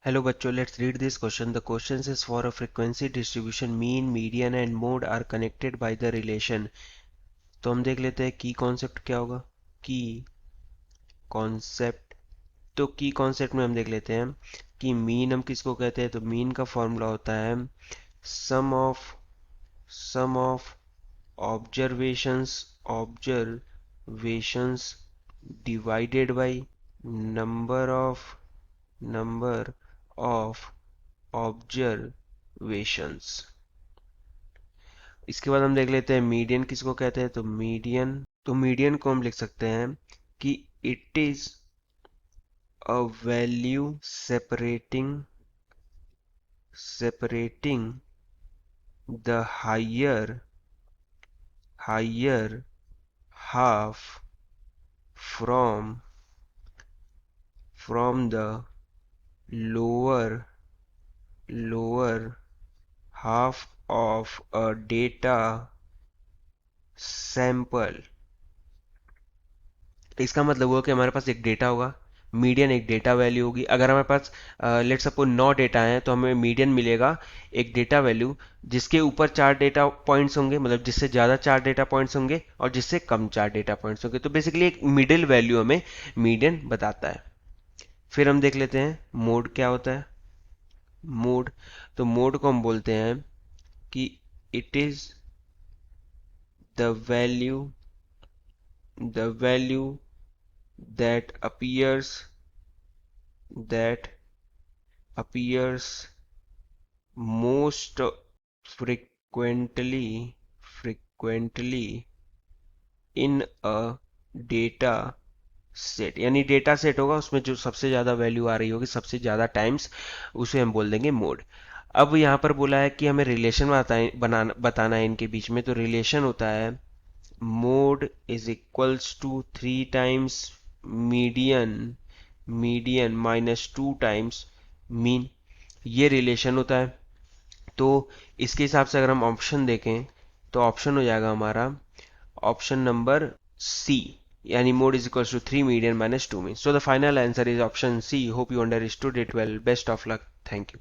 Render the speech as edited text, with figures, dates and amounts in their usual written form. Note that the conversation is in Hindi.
हेलो बच्चों, let's read this question. The question is for a frequency distribution mean median and mode are connected by the relation. तो हम देख लेते हैं की कॉन्सेप्ट क्या होगा. की कॉन्सेप्ट. तो की कॉन्सेप्ट में हम देख लेते हैं कि मीन हम किसको कहते हैं. तो मीन का फॉर्मूला होता है sum of observations divided by number of observations. इसके बाद हम देख लेते हैं मीडियन किसको कहते हैं. तो मीडियन को हम लिख सकते हैं कि it is a value separating the higher half from the lower lower half of a data sample. इसका मतलब हुआ कि हमारे पास एक डेटा होगा, मीडियन एक डेटा वैल्यू होगी. अगर हमारे पास लेट सपोज 9 डेटा हैं तो हमें मीडियन मिलेगा एक डेटा वैल्यू जिसके ऊपर 4 डेटा पॉइंट्स होंगे, मतलब जिससे ज़्यादा 4 डेटा पॉइंट्स होंगे और जिससे कम 4 डेटा पॉइंट्स होंगे. तो बेसिकली एक मिडिल वैल्यू हमें मीडियन बताता है. फिर हम देख लेते हैं मोड क्या होता है. मोड. तो मोड को हम बोलते हैं कि it is the value that that appears most frequently in a data set. यानी डेटा सेट होगा, उसमें जो सबसे ज़्यादा वैल्यू आ रही होगी सबसे ज़्यादा टाइम्स, उसे हम बोल देंगे मोड. अब यहाँ पर बोला है कि हमें रिलेशन बताना है इनके बीच में. तो रिलेशन होता है mode is equals to 3 times median median minus 2 times mean. ये रिलेशन होता है. तो इसके हिसाब से अगर हम ऑप्शन देखें तो ऑप्शन हो जाएगा हमारा ऑप्शन नंबर सी, यानी mode is equals to 3 median minus 2 mean. So the final answer is option C. Hope you understood it well. Best of luck. Thank you.